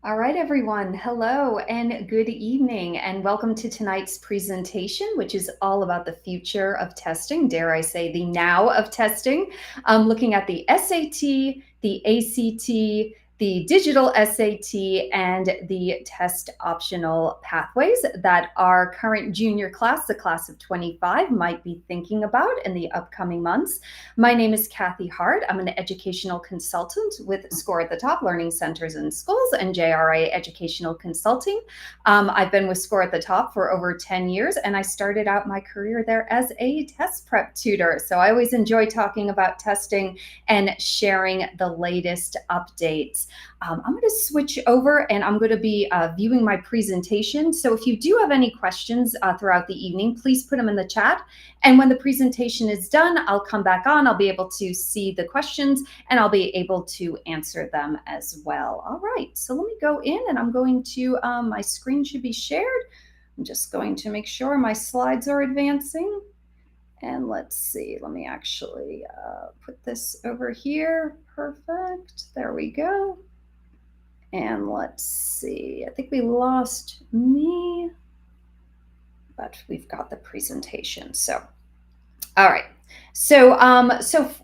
All right, everyone. Hello and good evening, and welcome to tonight's presentation, which is all about the future of testing, dare I say, the now of testing, looking at the SAT, the ACT, the digital SAT, and the test optional pathways that our current junior class, the class of 25, might be thinking about in the upcoming months. My name is Kathy Hart. I'm an educational consultant with Score at the Top Learning Centers and Schools and JRA Educational Consulting. I've been with Score at the Top for over 10 years, and I started out my career there as a test prep tutor. So I always enjoy talking about testing and sharing the latest updates. I'm going to switch over and I'm going to be viewing my presentation. So if you do have any questions throughout the evening, please put them in the chat. And when the presentation is done, I'll come back on. I'll be able to see the questions and I'll be able to answer them as well. All right, so let me go in and I'm going to, my screen should be shared. I'm just going to make sure my slides are advancing. And let's see, let me actually put this over here. Perfect, there we go. And let's see, I think we lost me, but we've got the presentation. So, all right. So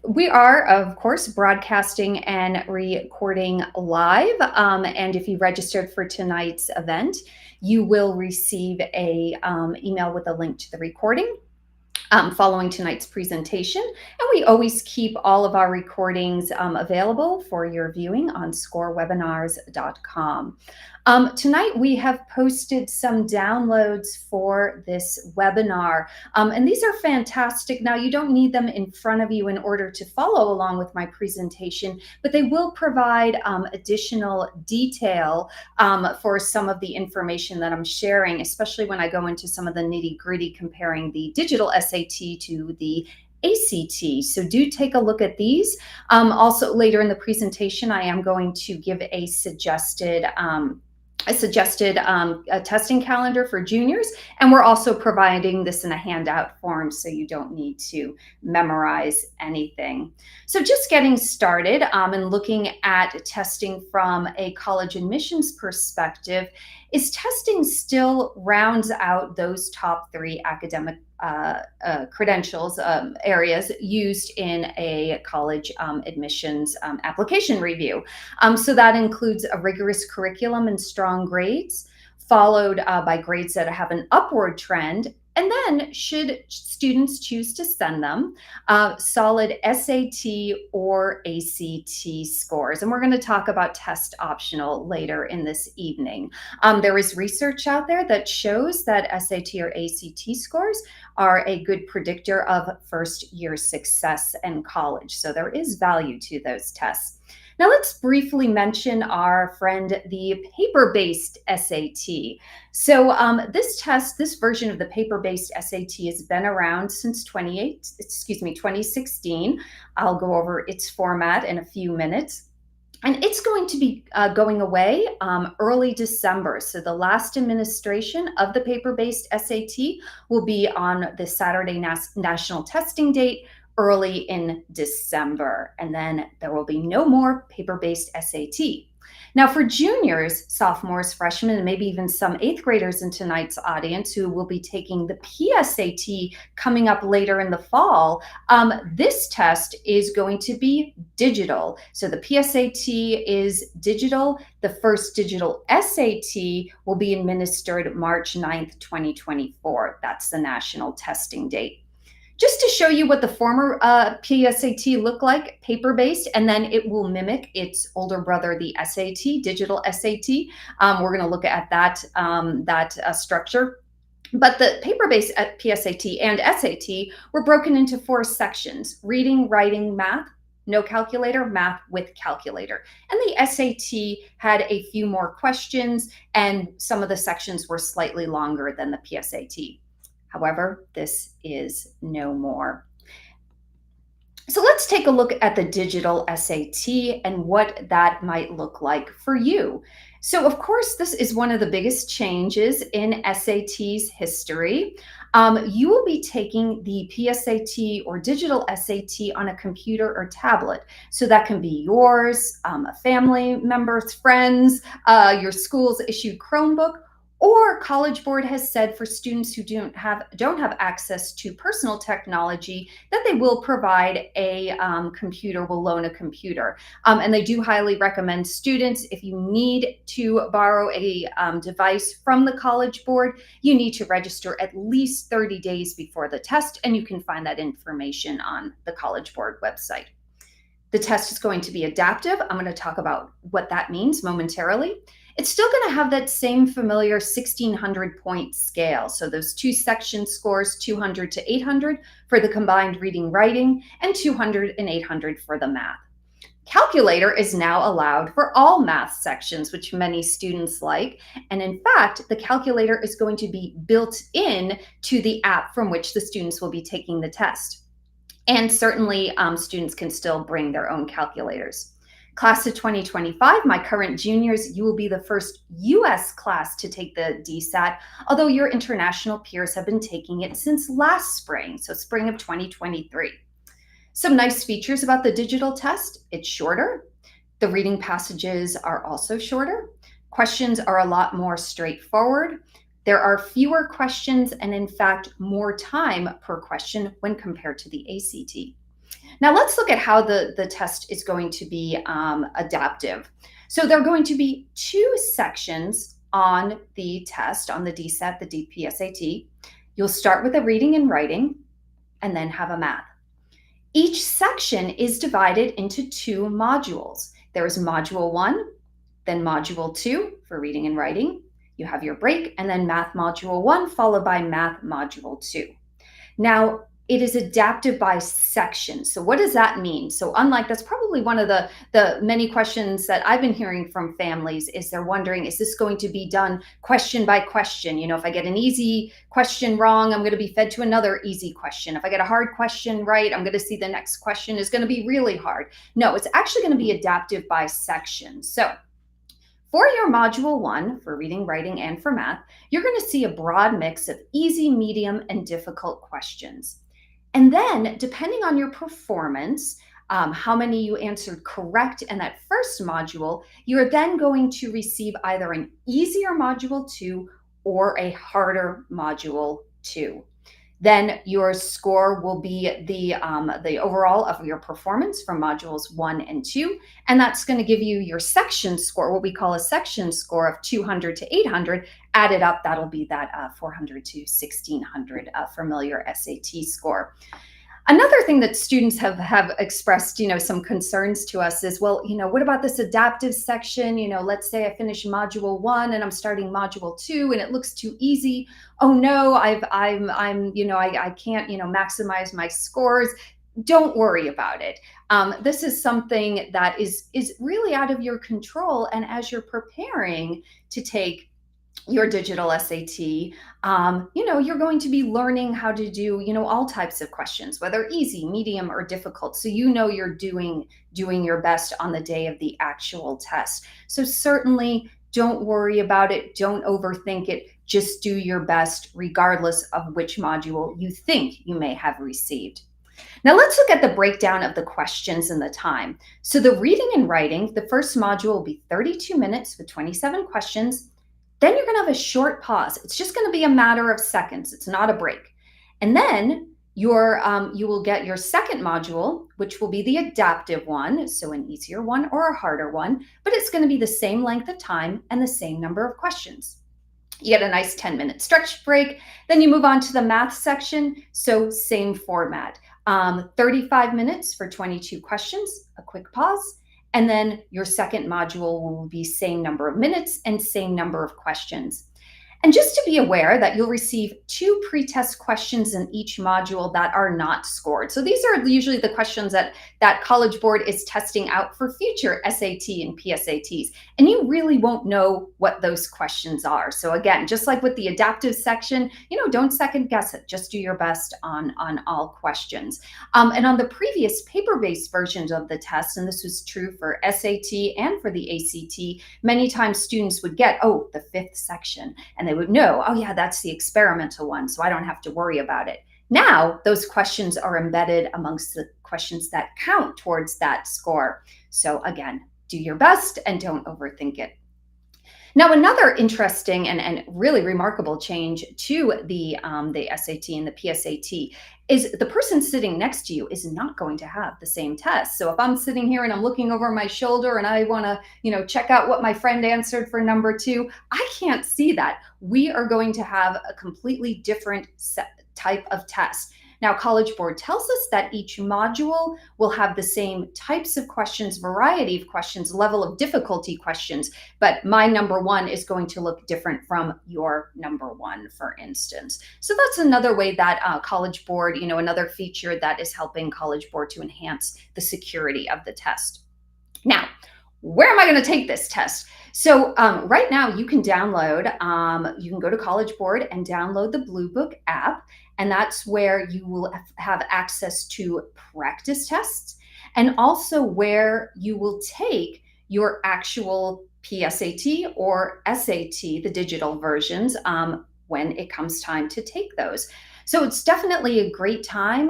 we are, of course, broadcasting and recording live. And if you registered for tonight's event, you will receive a email with a link to the recording. Following tonight's presentation. And we always keep all of our recordings available for your viewing on scorewebinars.com. Tonight we have posted some downloads for this webinar, and these are fantastic. Now, you don't need them in front of you in order to follow along with my presentation, but they will provide additional detail for some of the information that I'm sharing, especially when I go into some of the nitty-gritty comparing the digital SAT to the ACT. So do take a look at these. Also later in the presentation, I am going to give a suggested testing calendar for juniors, and we're also providing this in a handout form so you don't need to memorize anything. So just getting started and looking at testing from a college admissions perspective, is testing still rounds out those top three academic credentials areas used in a college admissions application review. So that includes a rigorous curriculum and strong grades, followed by grades that have an upward trend. And then, should students choose to send them, solid SAT or ACT scores. And we're going to talk about test optional later in this evening. There is research out there that shows that SAT or ACT scores are a good predictor of first-year success in college. So there is value to those tests. Now let's briefly mention our friend, the paper-based SAT. So this version of the paper-based SAT has been around since 2016. I'll go over its format in a few minutes. And it's going to be going away early December. So the last administration of the paper-based SAT will be on the Saturday national testing date, early in December, and then there will be no more paper-based SAT. Now for juniors, sophomores, freshmen, and maybe even some 8th graders in tonight's audience who will be taking the PSAT coming up later in the fall, this test is going to be digital. So the PSAT is digital. The first digital SAT will be administered March 9th, 2024. That's the national testing date. Just to show you what the former PSAT looked like, paper-based, and then it will mimic its older brother, the SAT, digital SAT. We're going to look at that, structure. But the paper-based PSAT and SAT were broken into 4 sections: reading, writing, math, no calculator, math with calculator. And the SAT had a few more questions, and some of the sections were slightly longer than the PSAT. However, this is no more. So let's take a look at the digital SAT and what that might look like for you. So, of course, this is one of the biggest changes in SAT's history. You will be taking the PSAT or digital SAT on a computer or tablet. So that can be yours, a family member's friends, your school's issued Chromebook, or College Board has said for students who don't have access to personal technology that they will provide a computer, will loan a computer. And they do highly recommend students, if you need to borrow a device from the College Board, you need to register at least 30 days before the test, and you can find that information on the College Board website. The test is going to be adaptive. I'm going to talk about what that means momentarily. It's still going to have that same familiar 1,600 point scale. So those two section scores, 200 to 800 for the combined reading writing, and 200 and 800 for the math. Calculator is now allowed for all math sections, which many students like. And in fact, the calculator is going to be built in to the app from which the students will be taking the test. And certainly students can still bring their own calculators. Class of 2025, my current juniors, you will be the first US class to take the dSAT, although your international peers have been taking it since last spring, so spring of 2023. Some nice features about the digital test: it's shorter. The reading passages are also shorter. Questions are a lot more straightforward. There are fewer questions and, in fact, more time per question when compared to the ACT. Now let's look at how the test is going to be adaptive. So there are going to be two sections on the test, on the dSAT, the DPSAT. You'll start with a reading and writing and then have a math. Each section is divided into two modules. There is module 1, then module 2 for reading and writing. You have your break, and then math module 1 followed by math module 2. Now, it is adaptive by section. So what does that mean? So unlike, that's probably one of the many questions that I've been hearing from families, is they're wondering, is this going to be done question by question? You know, if I get an easy question wrong, I'm going to be fed to another easy question. If I get a hard question right, I'm going to see the next question is going to be really hard. No, it's actually going to be adaptive by section. So for your module 1, for reading, writing, and for math, you're going to see a broad mix of easy, medium, and difficult questions. And then, depending on your performance, how many you answered correct in that first module, you're then going to receive either an easier module 2 or a harder module 2. Then your score will be the overall of your performance from modules 1 and 2, and that's going to give you your section score, what we call a section score of 200 to 800. Added up, that'll be that 400 to 1,600 familiar SAT score. Another thing that students have expressed, some concerns to us is, well, what about this adaptive section? Let's say I finish module 1 and I'm starting module 2 and it looks too easy. Oh no, I can't, maximize my scores. Don't worry about it. This is something that is really out of your control. And as you're preparing to take your digital SAT, you're going to be learning how to do, all types of questions, whether easy, medium, or difficult. So you're doing your best on the day of the actual test. So certainly don't worry about it. Don't overthink it. Just do your best, regardless of which module you think you may have received. Now let's look at the breakdown of the questions and the time. So the reading and writing, the first module will be 32 minutes with 27 questions. Then you're going to have a short pause. It's just going to be a matter of seconds. It's not a break. And then you will get your second module, which will be the adaptive one, so an easier one or a harder one, but it's going to be the same length of time and the same number of questions. You get a nice 10-minute stretch break. Then you move on to the math section, so same format. 35 minutes for 22 questions, a quick pause. And then your second module will be same number of minutes and same number of questions. And just to be aware that you'll receive 2 pretest questions in each module that are not scored. So these are usually the questions that College Board is testing out for future SAT and PSATs. And you really won't know what those questions are. So again, just like with the adaptive section, don't second guess it. Just do your best on all questions. And on the previous paper-based versions of the test, and this was true for SAT and for the ACT, many times students would get, the 5th section, and they would know, oh yeah, that's the experimental one, so I don't have to worry about it. Now, those questions are embedded amongst the questions that count towards that score. So again, do your best and don't overthink it. Now, another interesting and really remarkable change to the SAT and the PSAT is the person sitting next to you is not going to have the same test. So if I'm sitting here and I'm looking over my shoulder and I want to, check out what my friend answered for number 2, I can't see that. We are going to have a completely different type of test. Now, College Board tells us that each module will have the same types of questions, variety of questions, level of difficulty questions, but my number 1 is going to look different from your number 1, for instance. So that's another way that College Board, another feature that is helping College Board to enhance the security of the test. Now, where am I going to take this test? So right now you can download, you can go to College Board and download the Blue Book app, and that's where you will have access to practice tests and also where you will take your actual PSAT or SAT, the digital versions, when it comes time to take those. So it's definitely a great time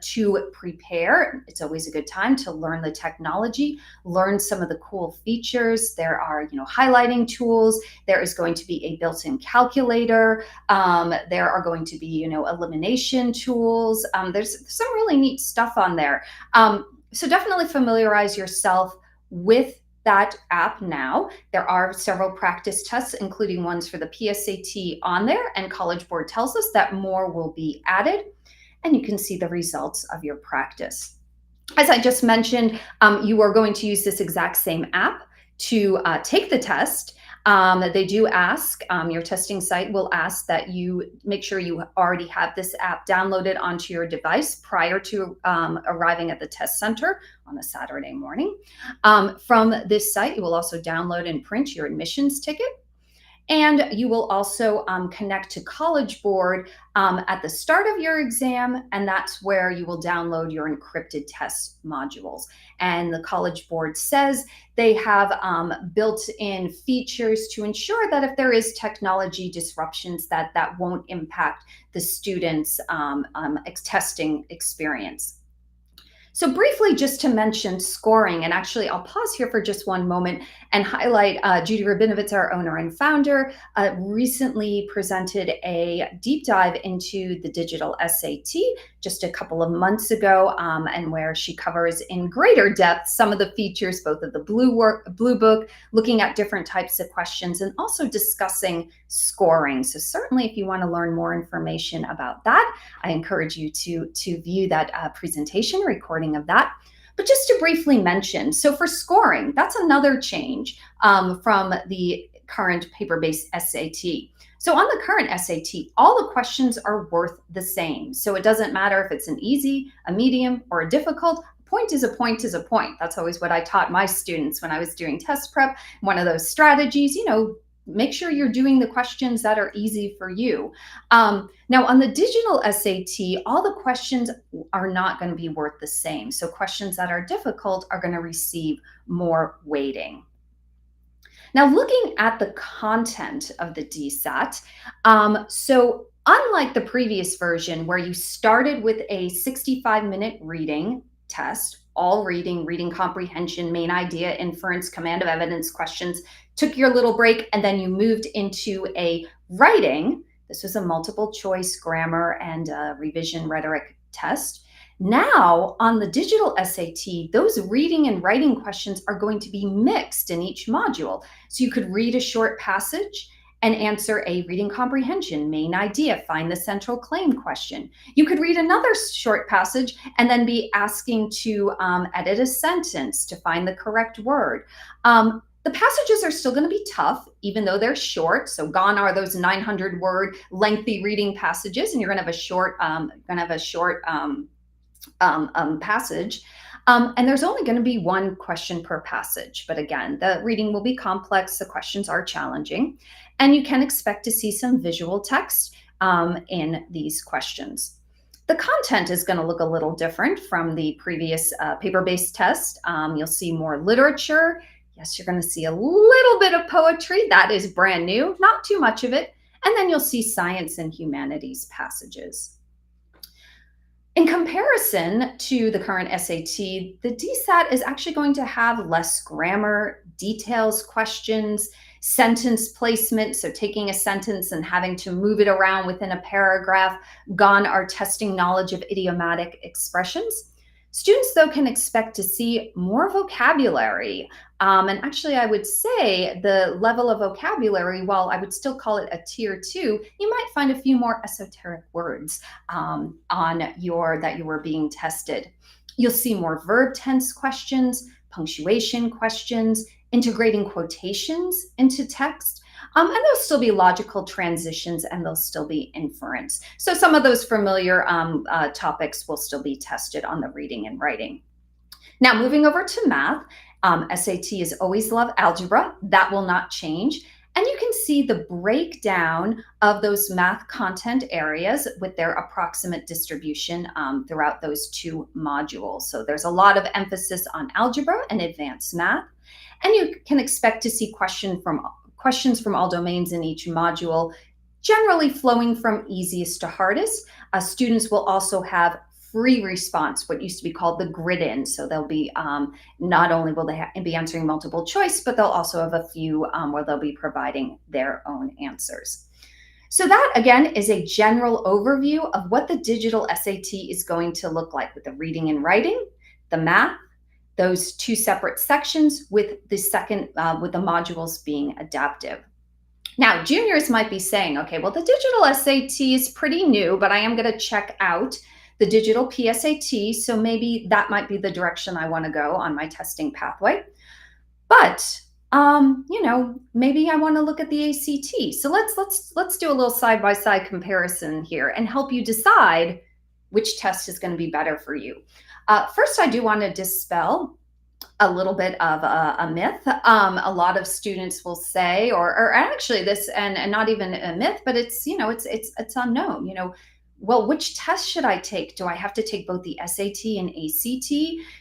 to prepare. It's always a good time to learn the technology, learn some of the cool features. There are, highlighting tools. There is going to be a built-in calculator. There are going to be, elimination tools. There's some really neat stuff on there. So definitely familiarize yourself with that app now. There are several practice tests, including ones for the PSAT on there, and College Board tells us that more will be added, and you can see the results of your practice. As I just mentioned, you are going to use this exact same app to take the test. They do ask, your testing site will ask that you make sure you already have this app downloaded onto your device prior to arriving at the test center on a Saturday morning. From this site, you will also download and print your admissions ticket. And you will also connect to College Board at the start of your exam, and that's where you will download your encrypted test modules. And the College Board says they have built-in features to ensure that if there is technology disruptions, that won't impact the students' testing experience. So briefly, just to mention scoring, and actually I'll pause here for just one moment and highlight Judy Rabinovitz, our owner and founder, recently presented a deep dive into the digital SAT just a couple of months ago, and where she covers in greater depth some of the features, both of the Blue Book, looking at different types of questions, and also discussing scoring. So certainly if you want to learn more information about that, I encourage you to view that presentation recording of that. But just to briefly mention, so for scoring, that's another change from the current paper-based SAT. So on the current SAT, all the questions are worth the same. So it doesn't matter if it's an easy, a medium, or a difficult. A point is a point is a point. That's always what I taught my students when I was doing test prep. One of those strategies, make sure you're doing the questions that are easy for you. Now on the digital SAT, all the questions are not going to be worth the same. So questions that are difficult are going to receive more weighting. Now looking at the content of the dSAT, so unlike the previous version where you started with a 65-minute reading test, all reading comprehension, main idea, inference, command of evidence questions, took your little break, and then you moved into a writing. This was a multiple choice grammar and revision rhetoric test. Now on the digital SAT, those reading and writing questions are going to be mixed in each module. So you could read a short passage and answer a reading comprehension, main idea, find the central claim question. You could read another short passage and then be asking to edit a sentence to find the correct word. The passages are still going to be tough, even though they're short. So gone are those 900-word lengthy reading passages, and you're going to have a short passage. And there's only going to be one question per passage. But again, the reading will be complex. The questions are challenging. And you can expect to see some visual text in these questions. The content is going to look a little different from the previous paper-based test. You'll see more literature. Yes, you're going to see a little bit of poetry. That is brand new, not too much of it. And then you'll see science and humanities passages. In comparison to the current SAT, the dSAT is actually going to have less grammar, details, questions, sentence placement, so taking a sentence and having to move it around within a paragraph. Gone are testing knowledge of idiomatic expressions. Students, though, can expect to see more vocabulary. And actually, I would say the level of vocabulary, while I would still call it a tier 2, you might find a few more esoteric words that you were being tested. You'll see more verb tense questions, punctuation questions, integrating quotations into text. And there'll still be logical transitions, and there'll still be inference. So some of those familiar topics will still be tested on the reading and writing. Now, moving over to math, SAT is always love algebra. That will not change. And you can see the breakdown of those math content areas with their approximate distribution throughout those two modules. So there's a lot of emphasis on algebra and advanced math. And you can expect to see questions from all domains in each module, generally flowing from easiest to hardest. Students will also have free response, what used to be called the grid-in. So they'll be, not only will they be answering multiple choice, but they'll also have a few where they'll be providing their own answers. So that, again, is a general overview of what the digital SAT is going to look like with the reading and writing, the math, those two separate sections with the modules being adaptive. Now, juniors might be saying, okay, well, the digital SAT is pretty new, but I am going to check out the digital PSAT, so maybe that might be the direction I want to go on my testing pathway. But maybe I want to look at the ACT. So let's do a little side-by-side comparison here and help you decide which test is going to be better for you. First, I do want to dispel a little bit of a myth. A lot of students will say, or actually this, and not even a myth, but it's unknown. Well, which test should I take? Do I have to take both the SAT and ACT?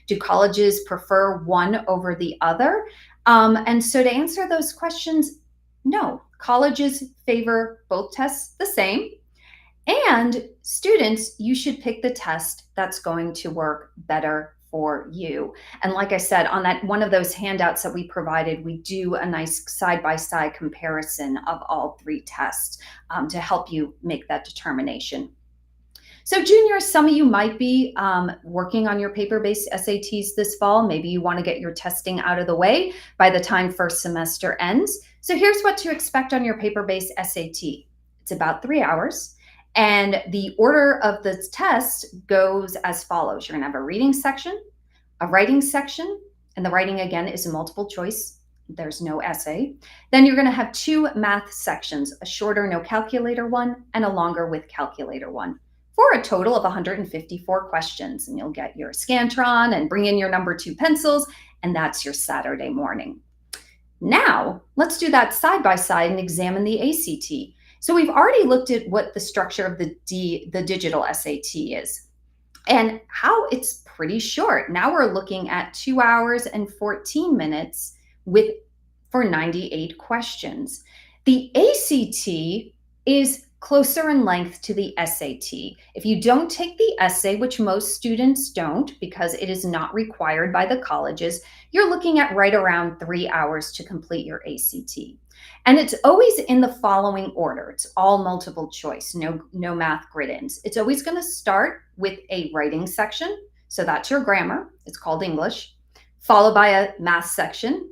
Do colleges prefer one over the other? And so to answer those questions, no, colleges favor both tests the same. And students, you should pick the test that's going to work better for you. And like I said, on that one of those handouts that we provided, we do a nice side-by-side comparison of all three tests to help you make that determination. So juniors, some of you might be working on your paper-based SATs this fall. Maybe you want to get your testing out of the way by the time first semester ends. So here's what to expect on your paper-based SAT. It's about 3 hours. And the order of the test goes as follows. You're going to have a reading section, a writing section, and the writing, again, is a multiple choice. There's no essay. Then you're going to have 2 math sections, a shorter no calculator one and a longer with calculator one, for a total of 154 questions. And you'll get your Scantron and bring in your number 2 pencils, and that's your Saturday morning. Now, let's do that side by side and examine the ACT. So we've already looked at what the structure of the digital SAT is and how it's pretty short. Now we're looking at 2 hours and 14 minutes for 98 questions. The ACT is closer in length to the SAT. If you don't take the essay, which most students don't because it is not required by the colleges, you're looking at right around 3 hours to complete your ACT. And it's always in the following order. It's all multiple choice, no math grid-ins. It's always going to start with a writing section. So that's your grammar. It's called English, followed by a math section,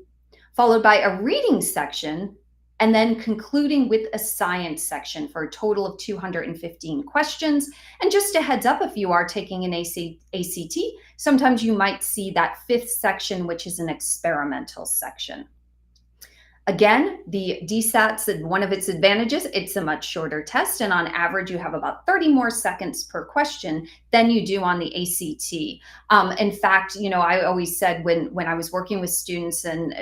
followed by a reading section, and then concluding with a science section for a total of 215 questions. And just a heads up, if you are taking an ACT, sometimes you might see that 5th section, which is an experimental section. Again, the dSAT, one of its advantages, it's a much shorter test, and on average, you have about 30 more seconds per question than you do on the ACT. In fact, I always said when I was working with students and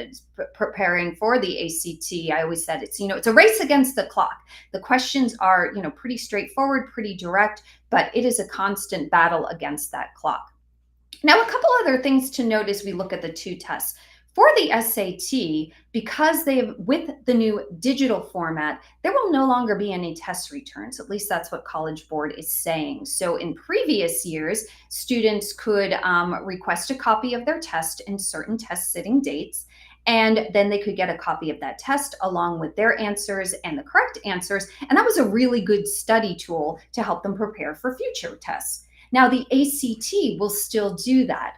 preparing for the ACT, I always said it's a race against the clock. The questions are pretty straightforward, pretty direct, but it is a constant battle against that clock. Now, a couple other things to note as we look at the two tests. For the SAT, because with the new digital format, there will no longer be any test returns. At least that's what College Board is saying. So in previous years, students could request a copy of their test in certain test sitting dates, and then they could get a copy of that test along with their answers and the correct answers. And that was a really good study tool to help them prepare for future tests. Now, the ACT will still do that.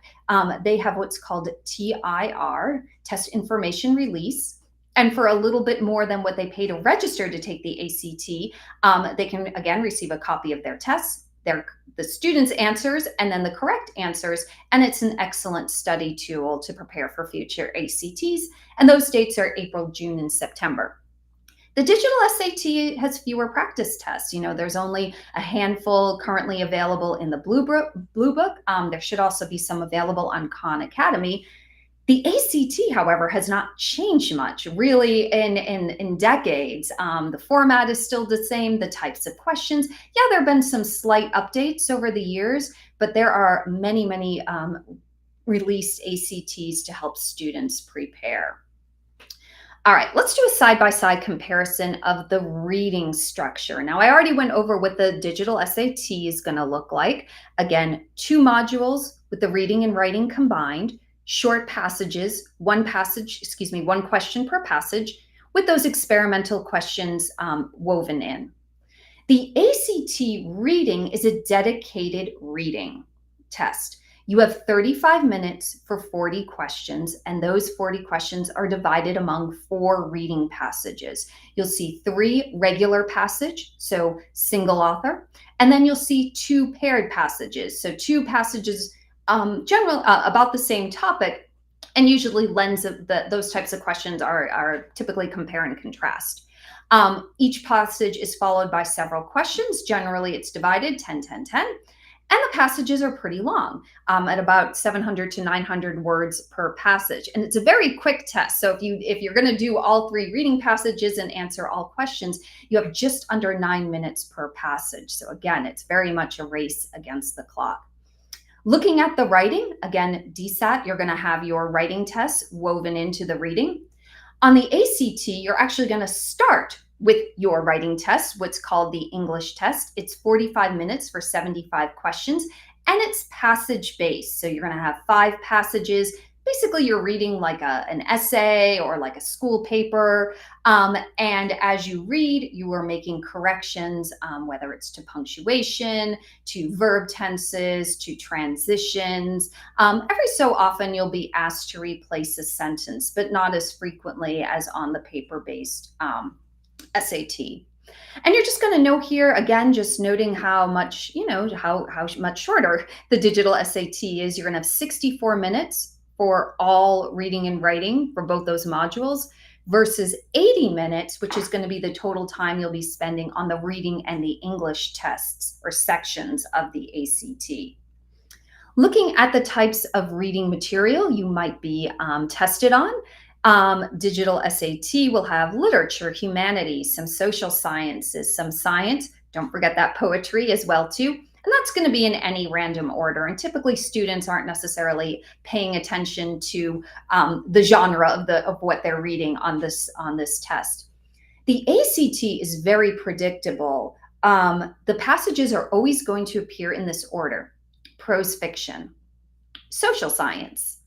They have what's called TIR, Test Information Release. And for a little bit more than what they pay to register to take the ACT, they can, again, receive a copy of their tests, the students' answers, and then the correct answers. And it's an excellent study tool to prepare for future ACTs. And those dates are April, June, and September. The digital SAT has fewer practice tests. There's only a handful currently available in the Blue Book. There should also be some available on Khan Academy. The ACT, however, has not changed much, really, in decades. The format is still the same, the types of questions. Yeah, there have been some slight updates over the years, but there are many, many released ACTs to help students prepare. All right, let's do a side-by-side comparison of the reading structure. Now, I already went over what the digital SAT is going to look like. Again, 2 modules with the reading and writing combined, short passages, one question per passage, with those experimental questions woven in. The ACT reading is a dedicated reading test. You have 35 minutes for 40 questions, and those 40 questions are divided among 4 reading passages. You'll see 3 regular passage, so single author, and then you'll see 2 paired passages, so 2 passages about the same topic, and usually those types of questions are typically compare and contrast. Each passage is followed by several questions. Generally, it's divided 10, 10, 10. And the passages are pretty long, at about 700 to 900 words per passage. And it's a very quick test. So if you're going to do all 3 reading passages and answer all questions, you have just under 9 minutes per passage. So again, it's very much a race against the clock. Looking at the writing, again, dSAT, you're going to have your writing tests woven into the reading. On the ACT, you're actually going to start with your writing test, what's called the English test. It's 45 minutes for 75 questions, and it's passage-based. So you're going to have 5 passages. Basically, you're reading like an essay or like a school paper. And as you read, you are making corrections, whether it's to punctuation, to verb tenses, to transitions. Every so often, you'll be asked to replace a sentence, but not as frequently as on the paper-based SAT. And you're just going to note here, again, just noting how much, how much shorter the digital SAT is. You're going to have 64 minutes for all reading and writing for both those modules versus 80 minutes, which is going to be the total time you'll be spending on the reading and the English tests or sections of the ACT. Looking at the types of reading material you might be tested on, digital SAT will have literature, humanities, some social sciences, some science. Don't forget that poetry as well too. And that's going to be in any random order. And typically students aren't necessarily paying attention to the genre of what they're reading on this test. The ACT is very predictable. The passages are always going to appear in this order: prose fiction, social science,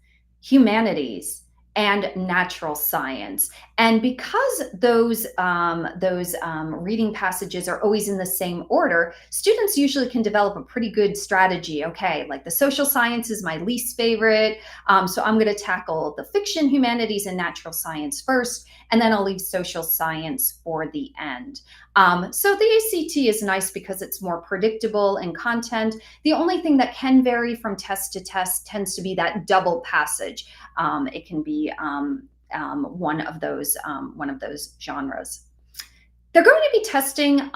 humanities, and natural science. And because those reading passages are always in the same order, students usually can develop a pretty good strategy. Okay, like the social science is my least favorite, so I'm going to tackle the fiction, humanities, and natural science first, and then I'll leave social science for the end. So the ACT is nice because it's more predictable in content. The only thing that can vary from test to test tends to be that double passage. It can be one of those genres. They're going to be testing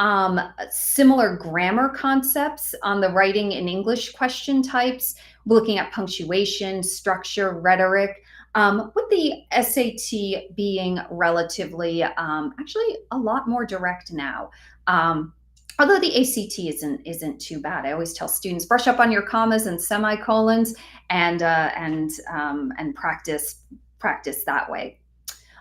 similar grammar concepts on the writing in English question types, looking at punctuation, structure, rhetoric, with the SAT being relatively, actually a lot more direct now. Although the ACT isn't too bad. I always tell students, brush up on your commas and semicolons and practice that way.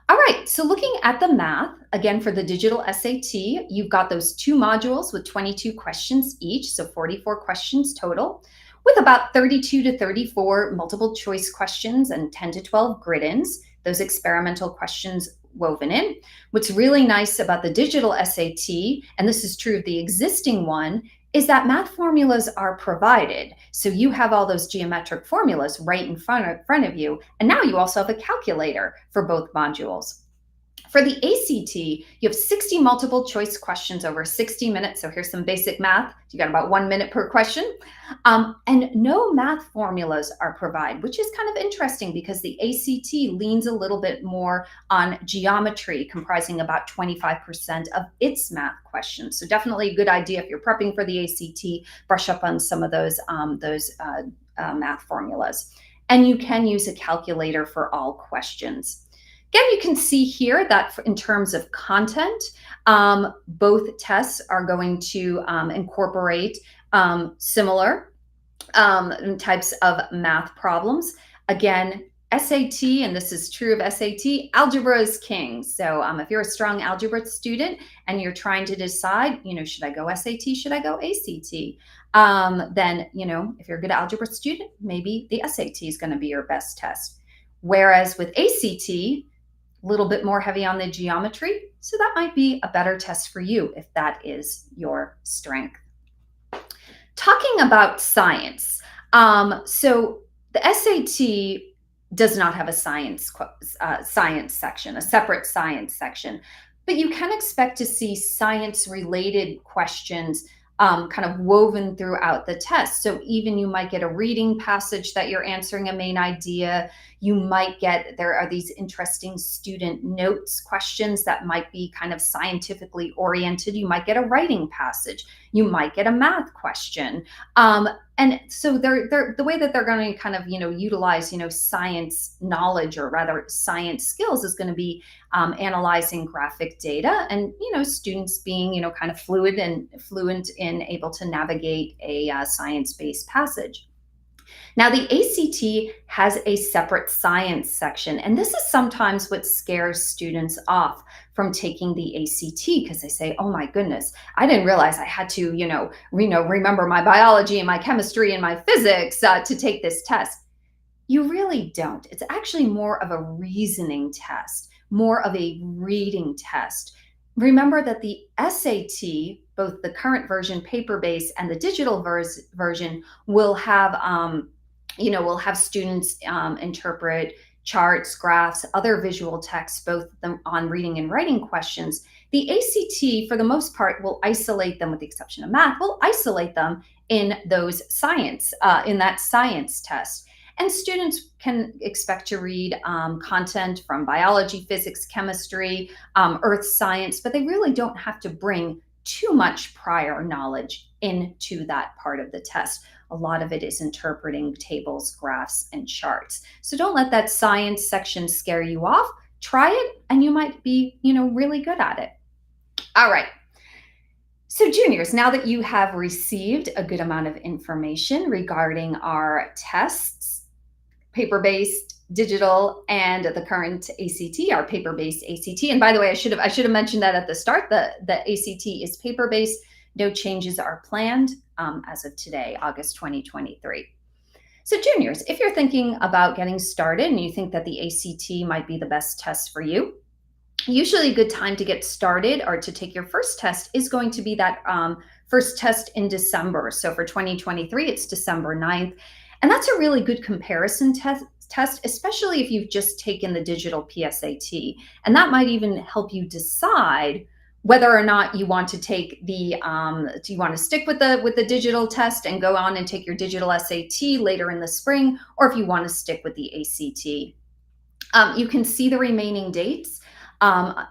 All right, so looking at the math, again, for the digital SAT, you've got those 2 modules with 22 questions each, so 44 questions total, with about 32 to 34 multiple choice questions and 10 to 12 grid-ins, those experimental questions woven in. What's really nice about the digital SAT, and this is true of the existing one, is that math formulas are provided. So you have all those geometric formulas right in front of you. And now you also have a calculator for both modules. For the ACT, you have 60 multiple choice questions over 60 minutes. So here's some basic math. You got about 1 minute per question. And no math formulas are provided, which is kind of interesting because the ACT leans a little bit more on geometry, comprising about 25% of its math questions. So definitely a good idea if you're prepping for the ACT, brush up on some of those math formulas. And you can use a calculator for all questions. Again, you can see here that in terms of content, both tests are going to incorporate similar types of math problems. Again, SAT, and this is true of SAT, algebra is king. So if you're a strong algebra student and you're trying to decide, should I go SAT, should I go ACT? Then, if you're a good algebra student, maybe the SAT is going to be your best test. Whereas with ACT, a little bit more heavy on the geometry. So that might be a better test for you if that is your strength. Talking about science. So the SAT does not have a science section, a separate science section, but you can expect to see science-related questions kind of woven throughout the test. So even you might get a reading passage that you're answering a main idea. You might get, there are these interesting student notes questions that might be kind of scientifically oriented. You might get a writing passage. You might get a math question. And so they're the way that they're going to kind of, utilize, science knowledge, or rather science skills, is going to be analyzing graphic data and, students being, kind of fluent in able to navigate a science-based passage. Now, the ACT has a separate science section, and this is sometimes what scares students off from taking the ACT, because they say, oh my goodness, I didn't realize I had to, remember my biology and my chemistry and my physics to take this test. You really don't. It's actually more of a reasoning test, more of a reading test. Remember that the SAT, both the current version, paper-based, and the digital version, will have will have students interpret charts, graphs, other visual text, both of them on reading and writing questions. The ACT, for the most part, will isolate them, with the exception of math, will isolate them in those science, in that science test. And students can expect to read content from biology, physics, chemistry, earth science, but they really don't have to bring too much prior knowledge into that part of the test. A lot of it is interpreting tables, graphs, and charts. So don't let that science section scare you off. Try it, and you might be, really good at it. All right. So juniors, now that you have received a good amount of information regarding our tests, paper-based, digital, and the current ACT, our paper-based ACT. And by the way, I should have mentioned that at the start. The ACT is paper-based. No changes are planned as of today, August 2023. So juniors, if you're thinking about getting started and you think that the ACT might be the best test for you, usually a good time to get started or to take your first test is going to be that first test in December. So for 2023, it's December 9th. And that's a really good comparison test, especially if you've just taken the digital PSAT. And that might even help you decide whether or not you want to take the, do you want to stick with the digital test and go on and take your digital SAT later in the spring, or if you want to stick with the ACT. You can see the remaining dates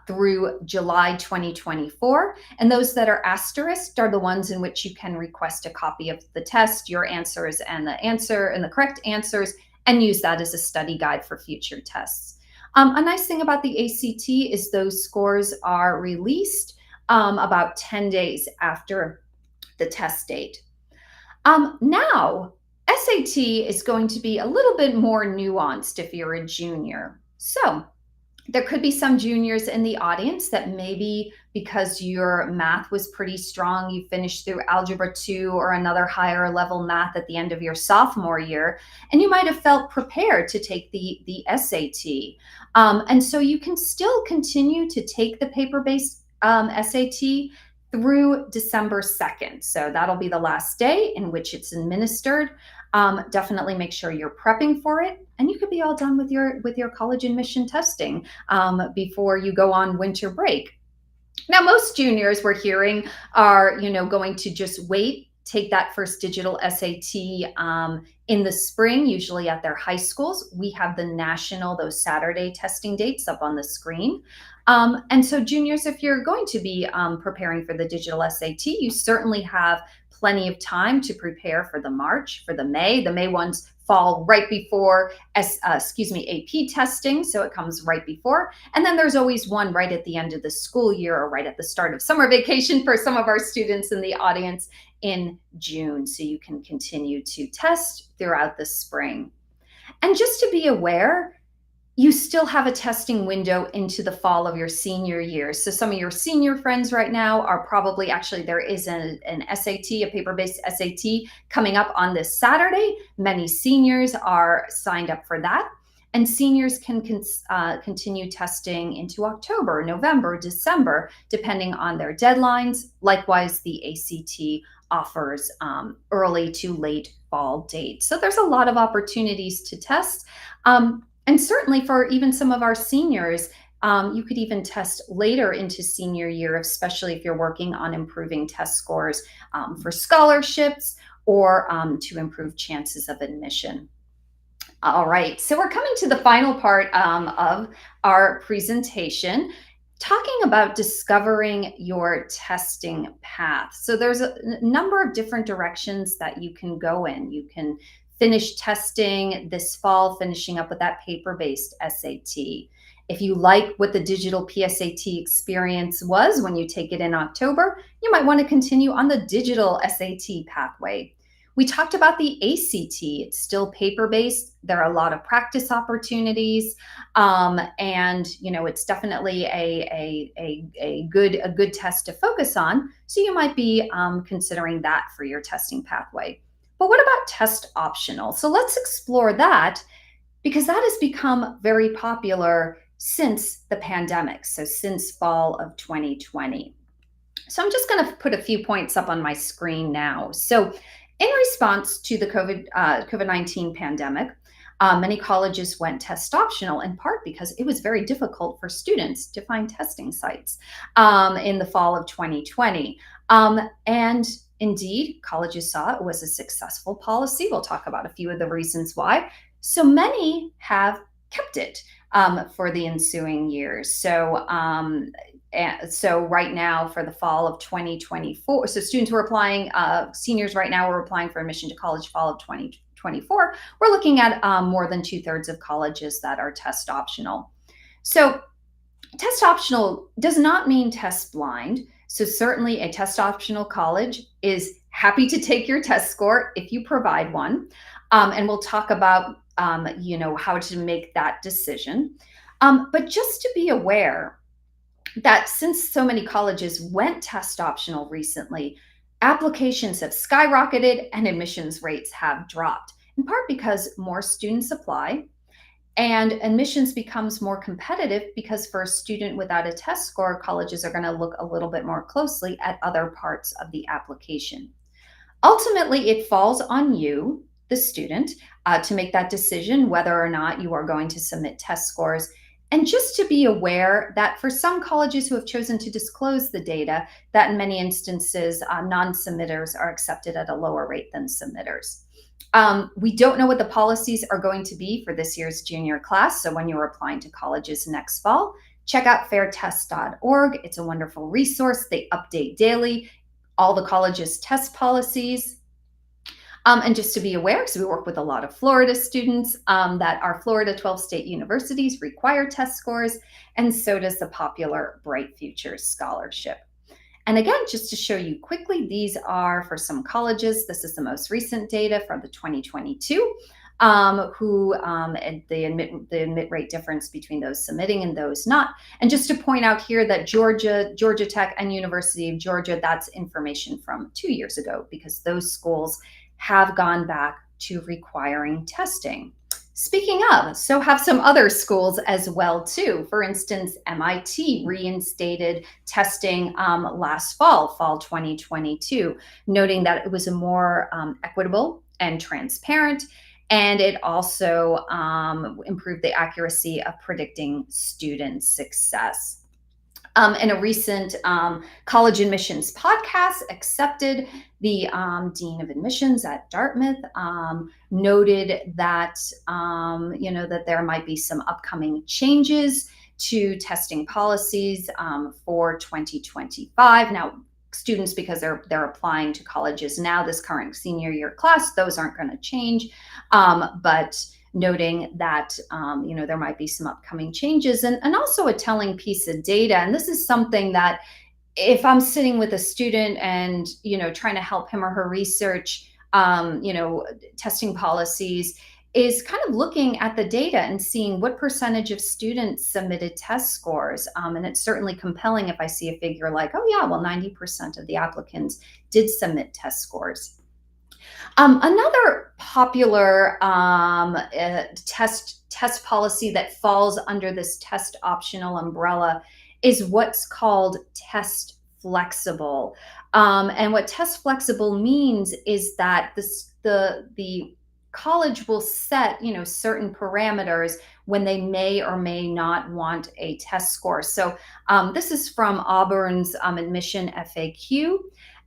through July 2024. And those that are asterisked are the ones in which you can request a copy of the test, your answers, and the correct answers, and use that as a study guide for future tests. A nice thing about the ACT is those scores are released about 10 days after the test date. Now, SAT is going to be a little bit more nuanced if you're a junior. So, there could be some juniors in the audience that maybe because your math was pretty strong, you finished through Algebra 2 or another higher level math at the end of your sophomore year, and you might have felt prepared to take the SAT. And so you can still continue to take the paper-based SAT through December 2nd. So that'll be the last day in which it's administered. Definitely make sure you're prepping for it, and you could be all done with your college admission testing before you go on winter break. Now, most juniors we're hearing are, going to just wait, take that first digital SAT in the spring, usually at their high schools. We have the national, those Saturday testing dates up on the screen. And so juniors, if you're going to be preparing for the digital SAT, you certainly have plenty of time to prepare for the March, for the May. The May ones fall right before AP testing, so it comes right before. And then there's always one right at the end of the school year or right at the start of summer vacation for some of our students in the audience in June, so you can continue to test throughout the spring. And just to be aware, you still have a testing window into the fall of your senior year. So some of your senior friends right now are probably, actually there is an SAT, a paper-based SAT coming up on this Saturday. Many seniors are signed up for that. And seniors can continue testing into October, November, December, depending on their deadlines. Likewise, the ACT offers early to late fall dates. So there's a lot of opportunities to test. And certainly for even some of our seniors, you could even test later into senior year, especially if you're working on improving test scores for scholarships or to improve chances of admission. All right, so we're coming to the final part of our presentation, talking about discovering your testing path. So there's a number of different directions that you can go in. You can finish testing this fall, finishing up with that paper-based SAT. If you like what the digital PSAT experience was when you take it in October, you might want to continue on the digital SAT pathway. We talked about the ACT. It's still paper-based. There are a lot of practice opportunities, and it's definitely a good test to focus on. So you might be considering that for your testing pathway. But what about test optional? So let's explore that, because that has become very popular since the pandemic, so since fall of 2020. So I'm just going to put a few points up on my screen now. So in response to the COVID-19 pandemic, many colleges went test optional, in part because it was very difficult for students to find testing sites in the fall of 2020. And indeed, colleges saw it was a successful policy. We'll talk about a few of the reasons why. So many have kept it for the ensuing years. So right now for the fall of 2024, so students were applying, seniors right now were applying for admission to college fall of 2024. We're looking at more than 2/3 of colleges that are test optional. So test optional does not mean test blind. So certainly a test optional college is happy to take your test score if you provide one. And we'll talk about, how to make that decision. But just to be aware that since so many colleges went test optional recently, applications have skyrocketed and admissions rates have dropped, in part because more students apply. And admissions becomes more competitive because for a student without a test score, colleges are going to look a little bit more closely at other parts of the application. Ultimately, it falls on you, the student, to make that decision whether or not you are going to submit test scores. And just to be aware that for some colleges who have chosen to disclose the data, that in many instances, non-submitters are accepted at a lower rate than submitters. We don't know what the policies are going to be for this year's junior class. So when you're applying to colleges next fall, check out FairTestorg. It's a wonderful resource. They update daily all the colleges' test policies. And just to be aware, because we work with a lot of Florida students, that our Florida 12 state universities require test scores, and so does the popular Bright Futures Scholarship. And again, just to show you quickly, these are for some colleges. This is the most recent data from the 2022, and the admit rate difference between those submitting and those not. And just to point out here that Georgia Tech and University of Georgia, that's information from 2 years ago, because those schools have gone back to requiring testing. Speaking of, so have some other schools as well too. For instance, MIT reinstated testing last fall 2022, noting that it was a more equitable and transparent, and it also improved the accuracy of predicting student success. In a recent college admissions podcast, accepted the dean of admissions at Dartmouth, noted that that there might be some upcoming changes to testing policies for 2025. Now, students, because they're applying to colleges now, this current senior year class, those aren't going to change, but noting that there might be some upcoming changes, and also a telling piece of data. And this is something that if I'm sitting with a student and trying to help him or her research testing policies, is kind of looking at the data and seeing what percentage of students submitted test scores. And it's certainly compelling if I see a figure like, oh yeah, well, 90% of the applicants did submit test scores. Another popular test policy that falls under this test optional umbrella is what's called test flexible. And what test flexible means is that the college will set certain parameters when they may or may not want a test score. So this is from Auburn's admission FAQ.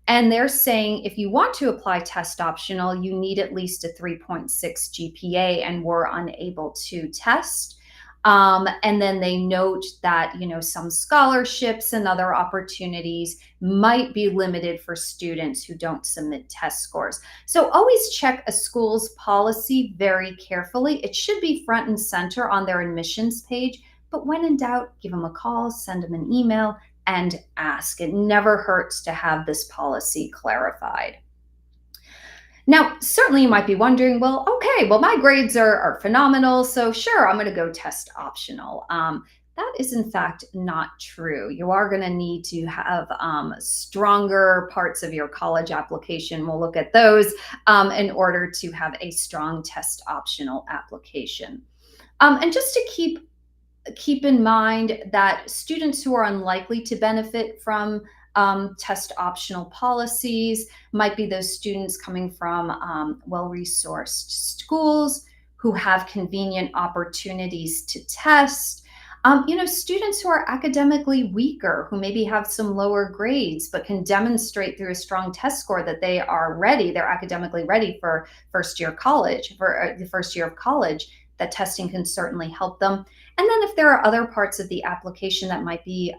And they're saying if you want to apply test optional, you need at least a 3.6 GPA, and we're unable to test. And then they note that some scholarships and other opportunities might be limited for students who don't submit test scores. So always check a school's policy very carefully. It should be front and center on their admissions page, but when in doubt, give them a call, send them an email, and ask. It never hurts to have this policy clarified. Now, certainly you might be wondering, well, okay, well, my grades are phenomenal, so sure, I'm going to go test optional. That is, in fact, not true. You are going to need to have stronger parts of your college application. We'll look at those in order to have a strong test optional application. And just to keep in mind that students who are unlikely to benefit from test optional policies might be those students coming from well-resourced schools who have convenient opportunities to test. Students who are academically weaker, who maybe have some lower grades, but can demonstrate through a strong test score that they are ready, they're academically ready for first year of college, that testing can certainly help them. And then if there are other parts of the application that might be,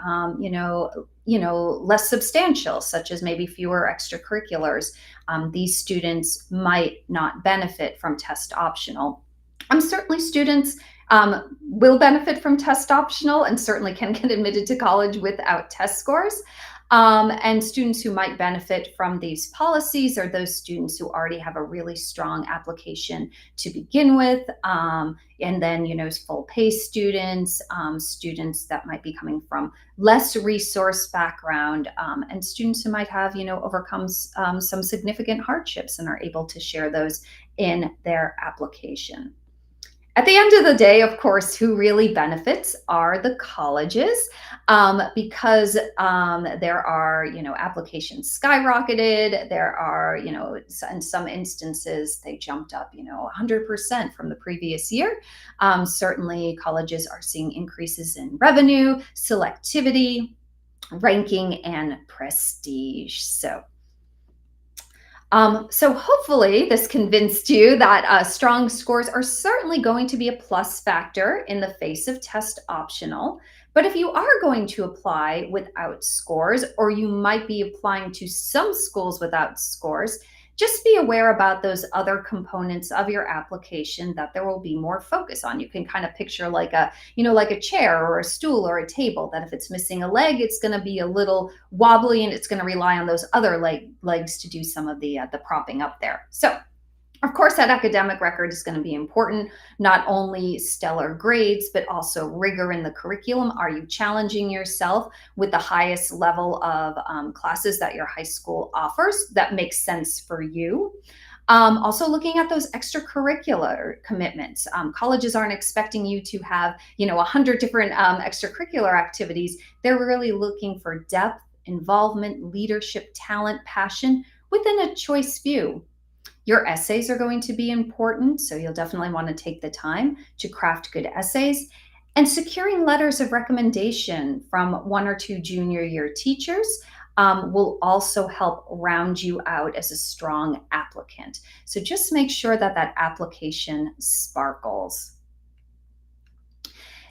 less substantial, such as maybe fewer extracurriculars, these students might not benefit from test optional. Certainly students will benefit from test optional and certainly can get admitted to college without test scores. And students who might benefit from these policies are those students who already have a really strong application to begin with. And then, full pay students, students that might be coming from less resource background, and students who might have, overcome some significant hardships and are able to share those in their application. At the end of the day, of course, who really benefits are the colleges, because there are, applications skyrocketed. There are, in some instances, they jumped up, 100% from the previous year. Certainly, colleges are seeing increases in revenue, selectivity, ranking, and prestige. So So hopefully this convinced you that strong scores are certainly going to be a plus factor in the face of test optional. But if you are going to apply without scores, or you might be applying to some schools without scores, just be aware about those other components of your application that there will be more focus on. You can kind of picture like like a chair or a stool or a table, that if it's missing a leg, it's going to be a little wobbly and it's going to rely on those other legs to do some of the propping up there. So of course, that academic record is going to be important, not only stellar grades, but also rigor in the curriculum. Are you challenging yourself with the highest level of classes that your high school offers that makes sense for you? Also looking at those extracurricular commitments. Colleges aren't expecting you to have, 100 different extracurricular activities. They're really looking for depth, involvement, leadership, talent, passion within a choice few. Your essays are going to be important, so you'll definitely want to take the time to craft good essays. And securing letters of recommendation from one or two junior year teachers will also help round you out as a strong applicant. So just make sure that that application sparkles.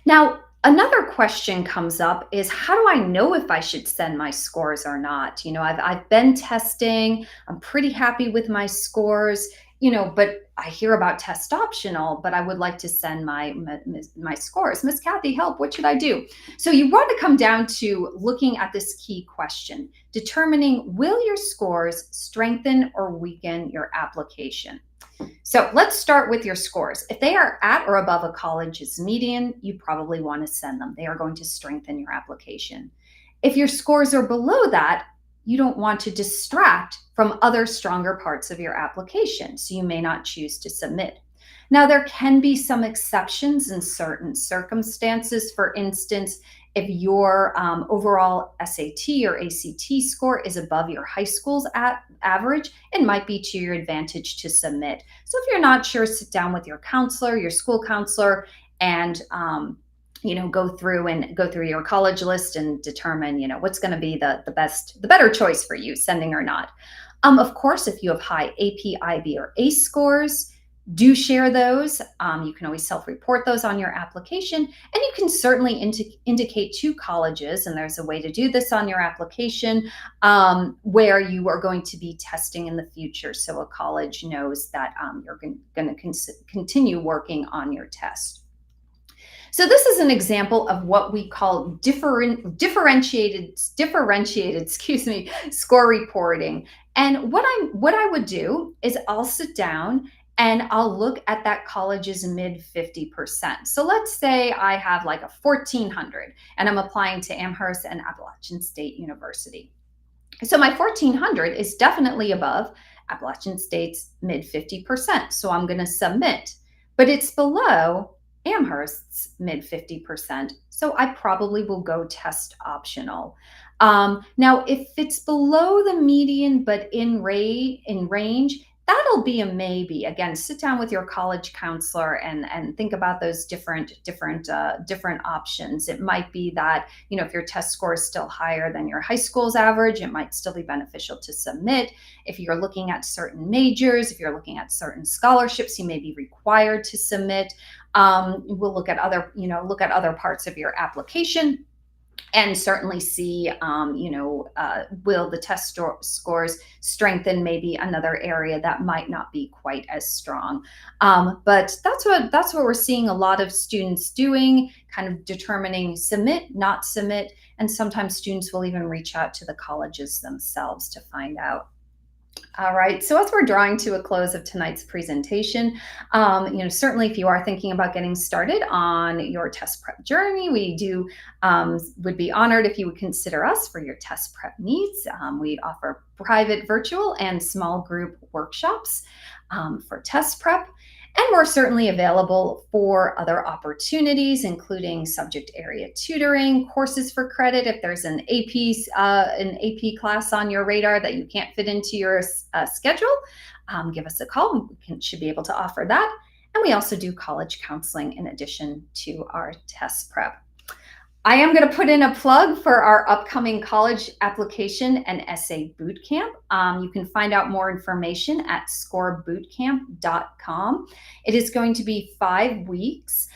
Now, another question comes up is, how do I know if I should send my scores or not? I've been testing, I'm pretty happy with my scores, but I hear about test optional, but I would like to send my scores. Miss Kathy, help, what should I do? So you want to come down to looking at this key question, determining will your scores strengthen or weaken your application? So let's start with your scores. If they are at or above a college's median, you probably want to send them. They are going to strengthen your application. If your scores are below that, you don't want to distract from other stronger parts of your application, so you may not choose to submit. Now, there can be some exceptions in certain circumstances. For instance, if your overall SAT or ACT score is above your high school's average, it might be to your advantage to submit. So if you're not sure, sit down with your counselor, your school counselor, and go through your college list and determine what's going to be the better choice for you, sending or not. Of course, if you have high AP, IB, or ACE scores, do share those. You can always self-report those on your application, and you can certainly indicate to colleges, and there's a way to do this on your application, where you are going to be testing in the future, so a college knows that you're going to continue working on your test. So this is an example of what we call differentiated score reporting. And what I would do is I'll sit down and I'll look at that college's mid 50%. So let's say I have like a 1400 and I'm applying to Amherst and Appalachian State University. So my 1400 is definitely above Appalachian State's mid 50%. So I'm going to submit, but it's below Amherst's mid 50%. So I probably will go test optional. Now, if it's below the median, but in range, that'll be a maybe. Again, sit down with your college counselor and think about those different options. It might be that, if your test score is still higher than your high school's average, it might still be beneficial to submit. If you're looking at certain majors, if you're looking at certain scholarships, you may be required to submit. We'll look at other parts of your application and certainly see, will the test scores strengthen maybe another area that might not be quite as strong. But that's what we're seeing a lot of students doing, kind of determining submit, not submit, and sometimes students will even reach out to the colleges themselves to find out. All right, so as we're drawing to a close of tonight's presentation, certainly if you are thinking about getting started on your test prep journey, we would be honored if you would consider us for your test prep needs. We offer private, virtual, and small group workshops for test prep. And we're certainly available for other opportunities, including subject area tutoring, courses for credit. If there's an AP class on your radar that you can't fit into your schedule, give us a call. We should be able to offer that. And we also do college counseling in addition to our test prep. I am going to put in a plug for our upcoming college application and essay bootcamp. You can find out more information at scorebootcamp.com. It is going to be 5 weeks.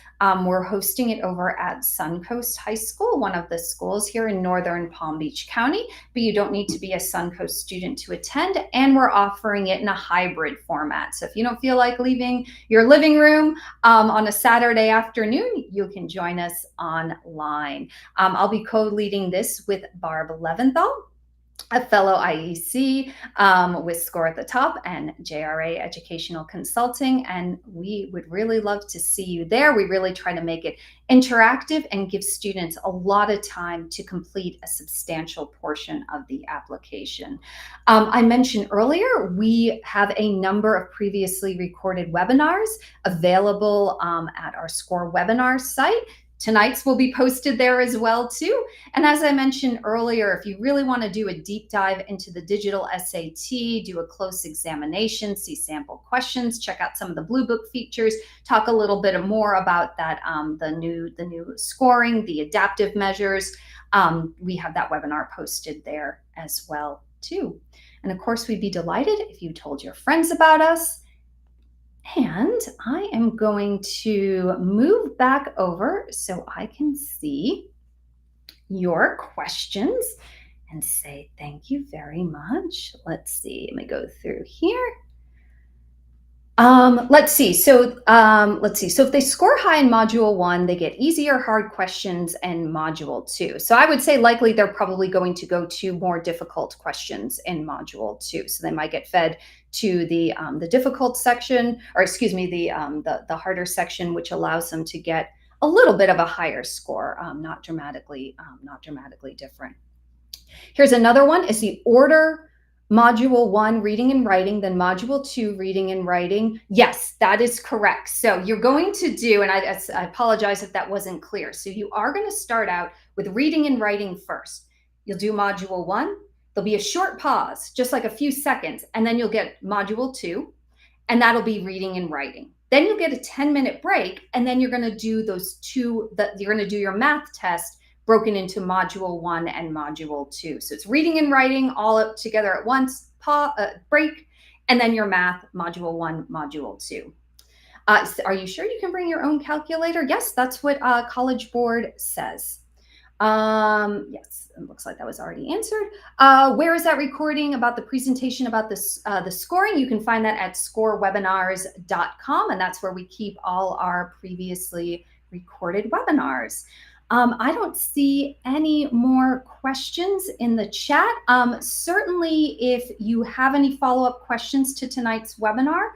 We're hosting it over at Suncoast High School, one of the schools here in northern Palm Beach County, but you don't need to be a Suncoast student to attend, and we're offering it in a hybrid format. So if you don't feel like leaving your living room on a Saturday afternoon, you can join us online. I'll be co-leading this with Barb Leventhal, a fellow IEC with SCORE at the top and JRA Educational Consulting. And we would really love to see you there. We really try to make it interactive and give students a lot of time to complete a substantial portion of the application. I mentioned earlier, we have a number of previously recorded webinars available at our SCORE webinar site. Tonight's will be posted there as well too. And as I mentioned earlier, if you really want to do a deep dive into the digital SAT, do a close examination, see sample questions, check out some of the Blue Book features, talk a little bit more about that, the new scoring, the adaptive measures. We have that webinar posted there as well too. And of course, we'd be delighted if you told your friends about us. And I am going to move back over so I can see your questions and say thank you very much. Let's see, let me go through here. Let's see. So if they score high in module 1, they get easy or hard questions in module 2. So I would say likely they're probably going to go to more difficult questions in module 2. So they might get fed to the difficult section, or excuse me, the harder section, which allows them to get a little bit of a higher score, not dramatically different. Here's another one: is the order Module 1, reading and writing, then Module 2, reading and writing? Yes, that is correct. So you're going to do, and I apologize if that wasn't clear. So you are going to start out with reading and writing first. You'll do Module 1. There'll be a short pause, just like a few seconds, and then you'll get Module 2, and that'll be reading and writing. Then you'll get a 10-minute break, and then you're going to do those two, you're going to do your math test broken into Module 1 and Module 2. So it's reading and writing all up together at once, break, and then your math, Module 1, Module 2. Are you sure you can bring your own calculator? Yes, that's what College Board says. Yes, it looks like that was already answered. Where is that recording about the presentation about this, the scoring? You can find that at scorewebinars.com, and that's where we keep all our previously recorded webinars. I don't see any more questions in the chat. Certainly, if you have any follow-up questions to tonight's webinar,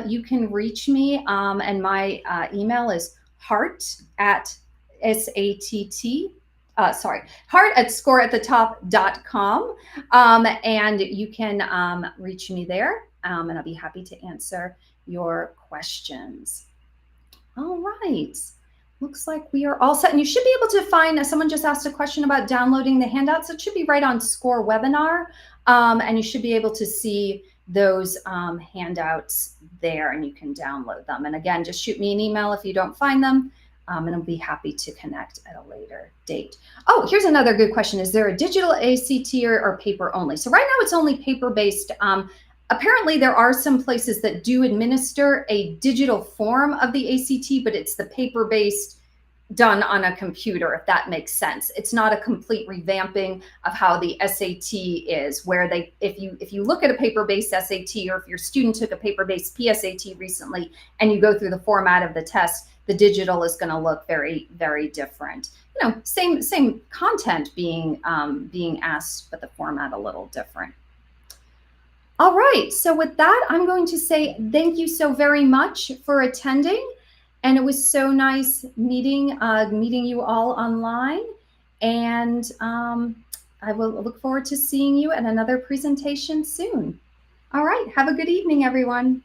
you can reach me, and my email is heart@scoreatthetop.com, and you can reach me there, and I'll be happy to answer your questions. All right. Looks like we are all set, and you should be able to find, someone just asked a question about downloading the handouts. It should be right on SCORE webinar, and you should be able to see those handouts there, and you can download them. And again, just shoot me an email if you don't find them, and I'll be happy to connect at a later date. Oh, here's another good question. Is there a digital ACT or paper only? So right now it's only paper-based. Apparently, there are some places that do administer a digital form of the ACT, but it's the paper-based done on a computer, if that makes sense. It's not a complete revamping of how the SAT is, where they, if you look at a paper-based SAT, or if your student took a paper-based PSAT recently and you go through the format of the test, the digital is going to look very, very different. You know, same content being asked, but the format a little different. All right, so with that, I'm going to say thank you so very much for attending. And it was so nice meeting you all online. And I will look forward to seeing you at another presentation soon. All right, have a good evening, everyone.